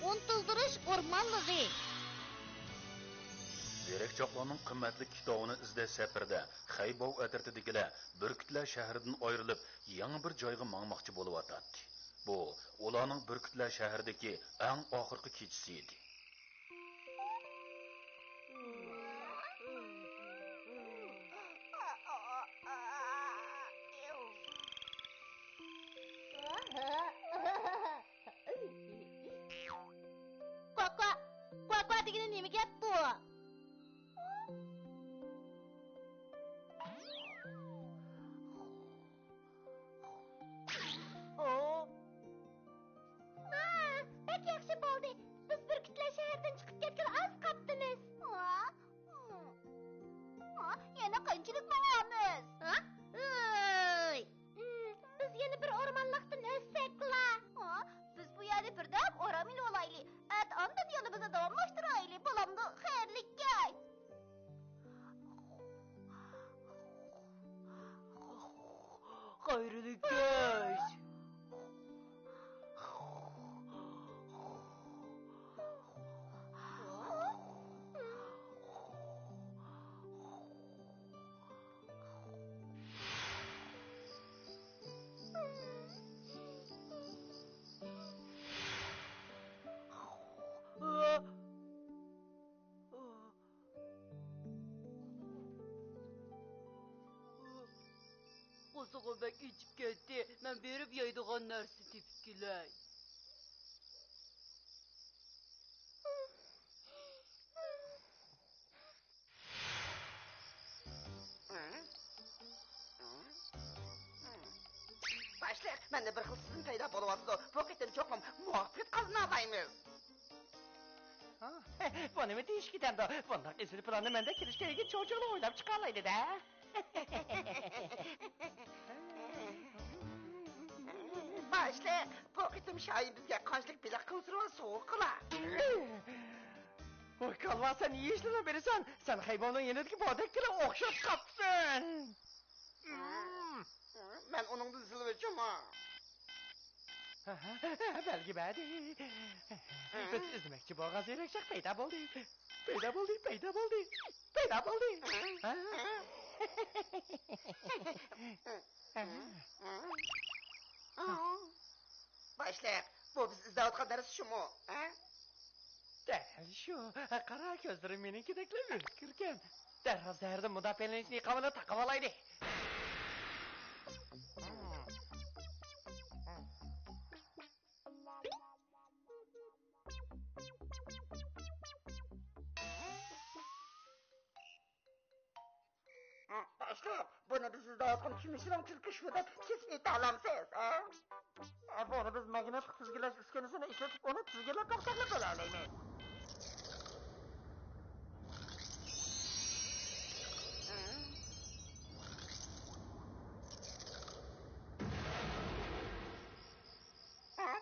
unutuldirish o'rmonligi. Zerekchoqlarning qimmatli kitobini izlash safarda Xaybov atratidagilar Burkutlar shahridan ayrilib, yangi bir joyga mangmoqchi bo'layotdi. Bu ularning Burkutlar shahridagi eng oxirgi kechasi edi. Quack degani nima gap bu? Pek yaxshi bo'ldi. Biz Burkutlar shahridan chiqib ketgan az qaptimiz. Yana qanchalik boramiz? Biz yana bir o'rmonliqdan o'tsakla. Biz bu yerda birdam o'ramin olaylik. Ondan yo'limizni davomlashtiraylik. Bolamni xayrli kay. Xayrli kay. Qo'sog'im ichib ketdi. Men berib yeydigan narsa tepib kelay. Başlayaq. Mende bir xil sizin payda bo'lyapti. Bu qitim cho'qim muvaffaqiyat qozonaymiz. Bu nima deyish ketadi? Bunday izil planni menda kirishga cho'chini o'ylab chiqarlaydi-da. Başlayaq. Bu qitim shoyim bizga qanchlik bilan konserva sovuq qilar. Voy kalva, sen niye işlerine verirsen? Sen hayvanın yenideki badekleri okşap kapsın. Ben onun da zılı vereceğim ha. Belki badi. Biz izlemekçi boğaz yerekşak peyda buldu. Peyda buldu. Başlayaq. Bu biz izləyotqan dərsi şu mu? Değil şu. Kara gözlerim benimkidekle ürkürken. Derhal zehirden müdafiyenin içine yıkamını takavalaydı. Başlayaq. Bunu biz izləyotqan kimisinin tilki şurada kesmey ta'lamsız. Bunu biz magnetik tizgilash uskunasini ishlatib uni tizgilab to'xtatib bo'laymiz.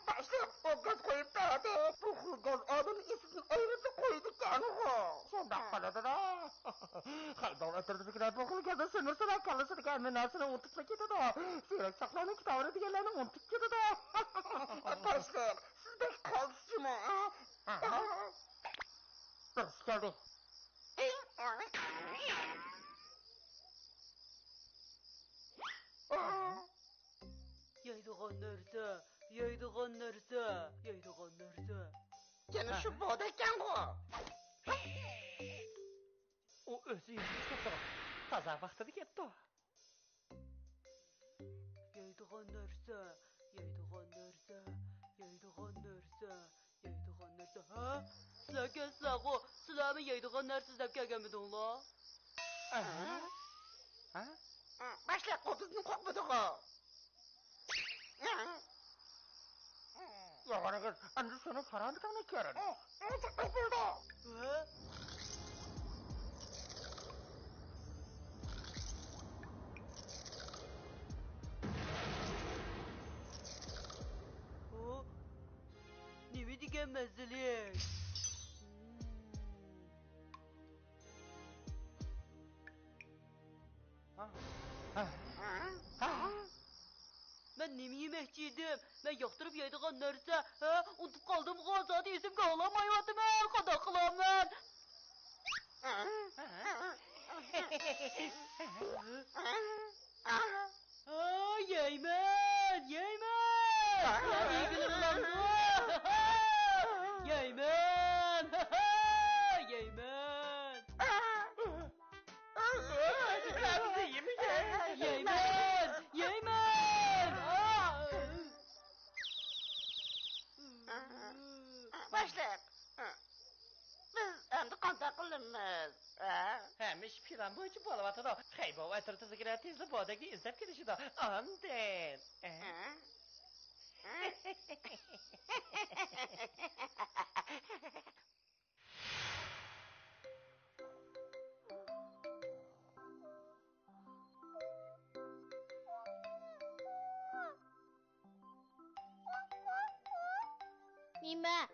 Başlayaq. O gaz qo'yib beradi. Bu gaz odam esini ayirib qo'ydi-kan ho. Shundoq qiladi-da. Haydov atrofdagilar bu xil gazda sinirsa kallasida hamma narsani unutib ketadi. Siyrak saqlanib kitobini deganlarni unutib ketadi. Başlayaq. Sizdek qolsizmi? Biz keldik. Yeydigan narsa. Yana shu bod ekan-ku. O özü yetişti. Taza vaqtida ketdi. Yeydigan narsa. Ha? Sizlarga sağo. Sizlarmi yeydigan narsa deb kelganmidinglar? Başlayaq. O bizni qo'rqitdi-ku. Yog'ona kız, endi seni farandıklarına kerin. Nima degan mazalik? Men nima demekçiydim. Ben yoqtirib yeydigan narsa, unutib qoldim, zat esimga olamayapman. Qanday qilaman? Yeyman, yeyman. Yegilim ulandı. Yeyman, yeyman. Yeyman, yeyman. Başlayaq. Biz endi qanday qilamiz? Hem iş plan boyunca bolavatı da. Hey bu atırtısı girer tezli bodaki izlep gidişi da. Anden. Nima?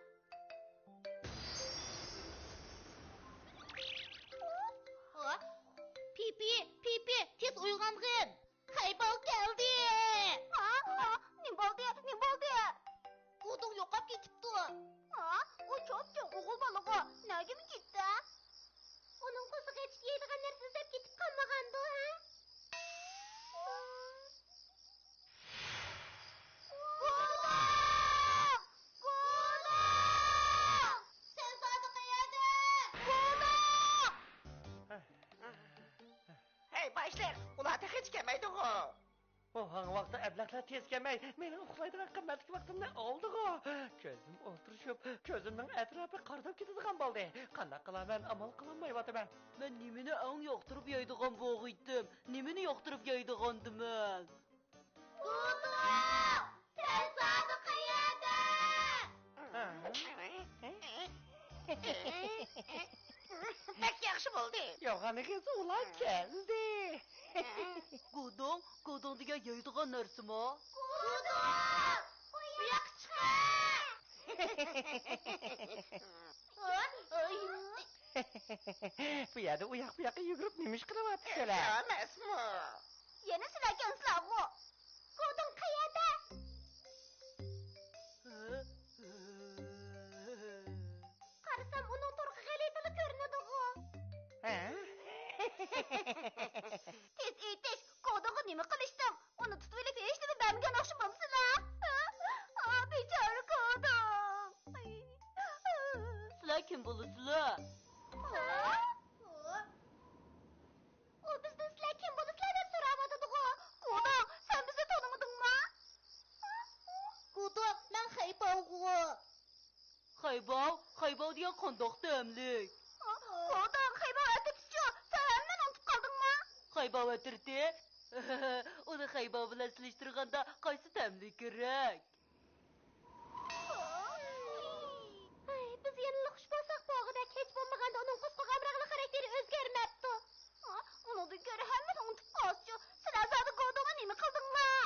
Pipi, tez uyg'ong'in. Haybol keldi. Nima bo'ldi? Qudung yo'qolib ketibdi. U cho'pchang o'g'il bola. Nega ketdi? Uning qo'ziga yetib yeydigan narsa izlab ketib qolmagandi, Sen sodiq qayerda? Hey başlayaq. Ular da heç kelməydi o. O hangi vakti evlatlar tez gelmeyi, benim uxlaydıgan kımmetlik vaktimde oldu o. Gözüm oturuşup, gözümün etrafı kardap gitadigan boldu. Qanday qilaman, amal qilolmayapman ben. Ben nimeni en yoqtirib yeydigan bo'g'iydim. Nimeni yoqtirib yeydigandiman. Qudu! Sen sodiq qayerda? Bək yaxşı oldu. Yo'g'ani kız ular keldi. Qudung degan yeydigan narsami? Qudu! Bu yoqqa chiq! Bu yerda u yoqqa yugurib nemish qilyapti sizlar? Emasmi? Yana sizlarga Qudung qayerda? Qarasam uning turqi g'alaytili ko'rinadi. Tez, Qudung'i nima qilishding? Uni tutib olib berishdimi? Bamgan o'xshamamsizlar? Bechora Qudung. Sizlar kim bo'lasizlar? U bizdan sizlar kim bo'lasizlar deb so'rayotdi. Qudung, sen bizni tanimadingmi? Qudung, men Haybov. Haybov degan qandoq damlik? Qudung, Haybov atibchi. Sen meni unutib qoldingmi? Haybov atirdi. Uni Haybov bilan silishtirganda qaysi damlik kerak? Biz yanılı xush bo'lsak bog'ida hech bo'lmaganda uning qo'zg'amrag'li xarakteri o'zgarmabdi. Uni ko'ra hammani unutib qolsa, sizlar zodi Qudung'i nima qildinglar?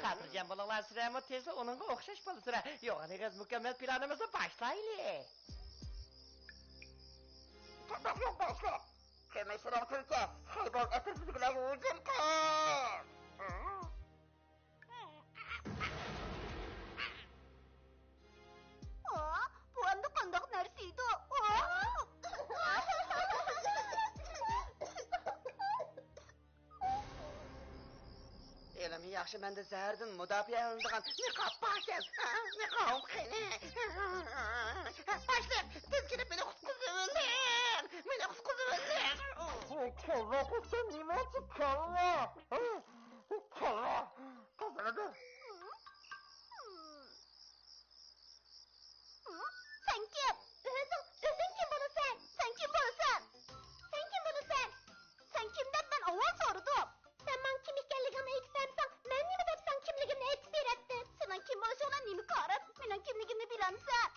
Xotirjam bo'linglar, sizlarmi tezda uningga o'xshash bo'lasizlar. Yo'g'ani kız mükemmel planimizni boshlaylik. Qanday yo'q başla. Kemeşiram Türkiye. Haybol atırtıcılar uzun kal. Bu endi qandoq narsa edi? Elimi yaxşı mende zəhərdən müdafiə edildiğən niqab bakən. Niqab qəni. Başlayaq. Tez gidip beni qutquzurlar. Beni qutquzurlar. Kalla sen nima için kalla? Kalla. Kazanadı. Sen kim? Özün kim bulusan? Sen kim bulusan? Sen kim deb ben avval sordum. Sen ben kim ekanligimni aytsamsan, men nima debsan kimligimni aytib beradi. Sening kim bo'lishingni nima qarab, mening kimligimni bilamsan.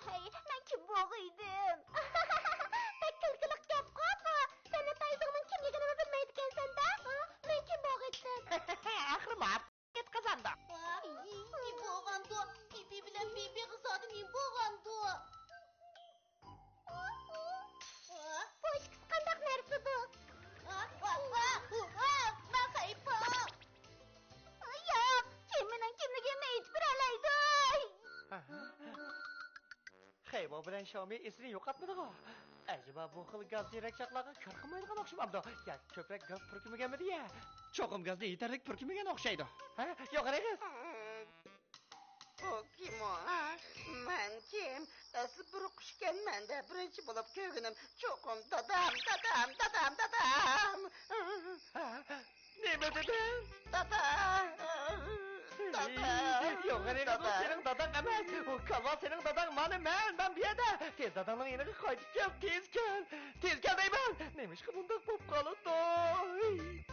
Hey, men kim bo'g'iydim. Pek kulkilik gap qopmi? Sen tayzingning kimligini bilmaydi ekansan-da? Men kim bo'g'iydim? Axir map ket qazandı. Ne bo'g'andi? Pipi bilan Pipi qizadi ne bo'g'andi? Bu ish qandoq narsadir? Ben Haybov. Ya, Eybo bilan Xiaomi esini yo'qotmadi-ku. Acaba bu xil gaz yerakchoqlarga kir qilmaydigan o'xshamamdi. Ya ko'proq gaz purkimiganmidi-ya? Cho'qim gazni yetarlik purkimagan o'xshaydi. Ha? Yo'q, qaraysiz. O kim o? Men kim? Asli bir qushganman-da, birinchi bo'lib ko'rganim cho'qim dadam. Nima dedin? Dada. Yo'q, qaraysiz, bu sening dadang emas. U kalva sening dadang, men bu yerda. Tez dadangning yeniga qaytib kel, tez kel deyman. Nima ish qilib bunday bo'lib qoldi?